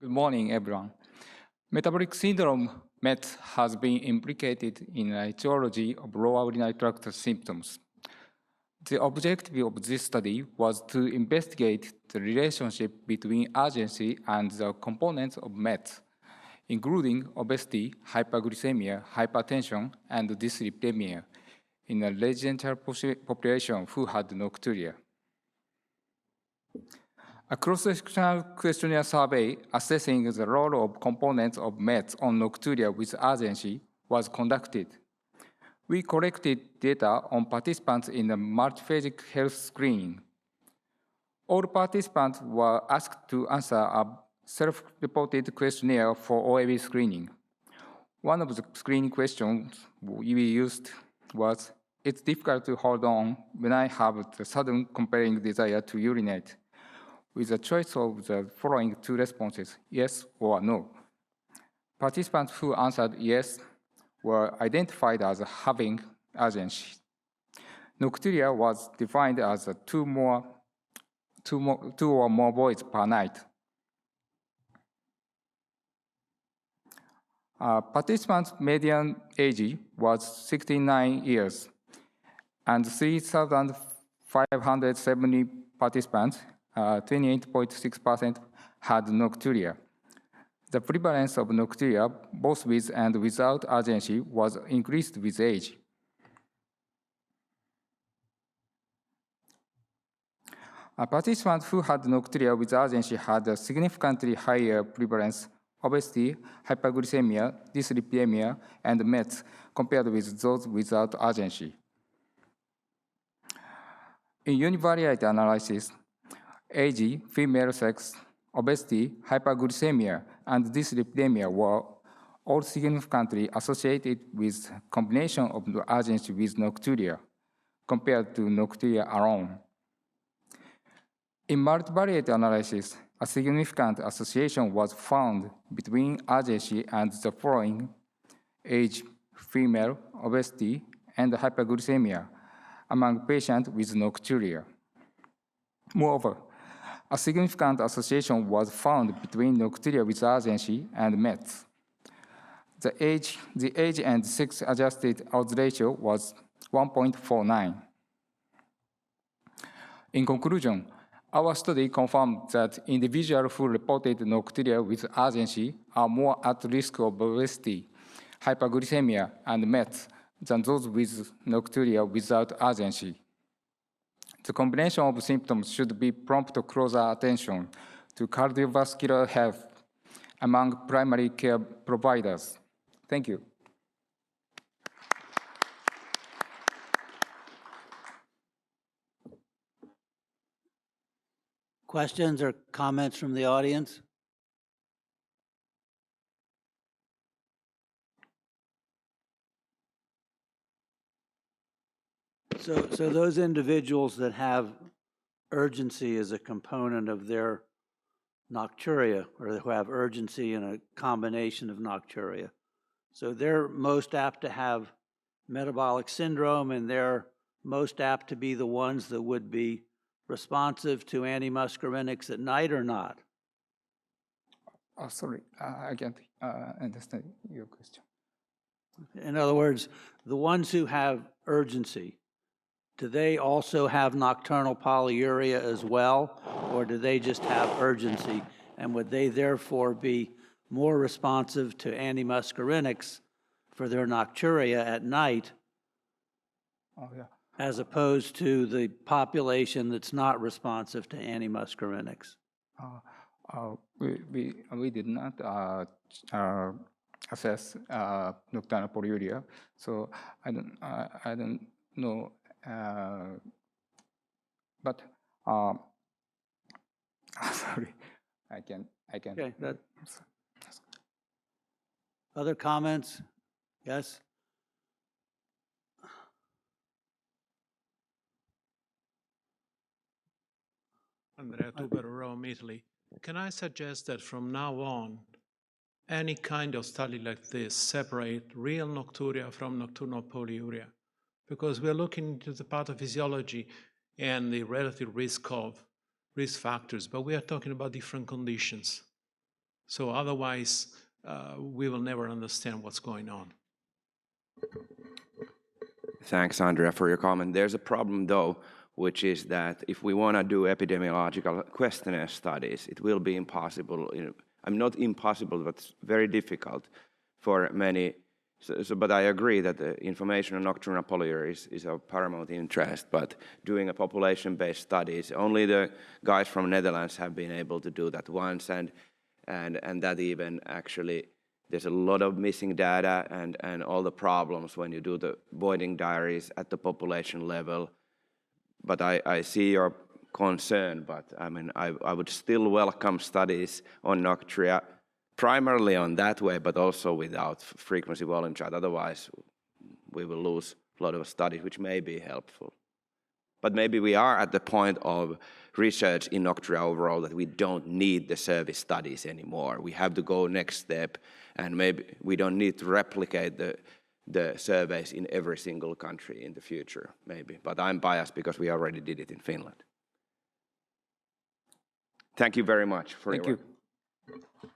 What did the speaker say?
Good morning, everyone. Metabolic syndrome (MET) has been implicated in the etiology of lower urinary tract symptoms. The objective of this study was to investigate the relationship between urgency and the components of MET, including obesity, hyperglycemia, hypertension, and dyslipidemia, in a residential population who had nocturia. A cross-sectional questionnaire survey assessing the role of components of MET on nocturia with urgency was conducted. We collected data on participants in a multiphasic health screening. All participants were asked to answer a self-reported questionnaire for OAB screening. One of the screening questions we used was, "It's difficult to hold on when I have the sudden compelling desire to urinate," with a choice of the following two responses, yes or no. Participants who answered yes were identified as having urgency. Nocturia was defined as two or more voids per night. Participants' median age was 69 years, and 3,570 participants, 28.6%, had nocturia. The prevalence of nocturia, both with and without urgency, was increased with age. Participants who had nocturia with urgency had a significantly higher prevalence, obesity, hyperglycemia, dyslipidemia, and MET compared with those without urgency. In univariate analysis, age, female sex, obesity, hyperglycemia, and dyslipidemia were all significantly associated with combination of the urgency with nocturia compared to nocturia alone. In multivariate analysis, a significant association was found between urgency and the following: age, female, obesity, and hyperglycemia among patients with nocturia. Moreover, a significant association was found between nocturia with urgency and MET. The age and sex-adjusted odds ratio was 1.49. In conclusion, our study confirmed that individuals who reported nocturia with urgency are more at risk of obesity, hyperglycemia, and MET than those with nocturia without urgency. The combination of symptoms should be prompt closer attention to cardiovascular health among primary care providers. Thank you. Questions or comments from the audience? So those individuals that have urgency as a component of their nocturia, or who have urgency in a combination of nocturia, so they're most apt to have metabolic syndrome, and they're most apt to be the ones that would be responsive to antimuscarinics at night or not? Sorry, I can't understand your question. In other words, the ones who have urgency, do they also have nocturnal polyuria as well, or do they just have urgency? And would they therefore be more responsive to antimuscarinics for their nocturia at night, as opposed to the population that's not responsive to antimuscarinics? We did not assess nocturnal polyuria, so I don't know. But sorry, I can. Okay. Other comments? Yes. Andrea Tubero, Rome, Italy. Can I suggest that from now on, any kind of study like this separate real nocturia from nocturnal polyuria? Because we're looking into the pathophysiology and the relative risk factors, but we are talking about different conditions. So otherwise, we will never understand what's going on. Thanks, Andrea, for your comment. There's a problem, though, which is that if we want to do epidemiological questionnaire studies, it will be impossible. I'm not impossible, but it's very difficult for many. But I agree that the information on nocturnal polyuria is of paramount interest. But doing a population-based studies, only the guys from Netherlands have been able to do that once, and that even actually. There's a lot of missing data and all the problems when you do the voiding diaries at the population level. But I see your concern, but I mean, I would still welcome studies on Nocturia, primarily on that way, but also without frequency volume chart. Otherwise, we will lose a lot of studies, which may be helpful. But maybe we are at the point of research in Nocturia overall that we don't need the service studies anymore. We have to go next step, and maybe we don't need to replicate the surveys in every single country in the future, maybe. But I'm biased because we already did it in Finland. Thank you very much for your work. Thank you.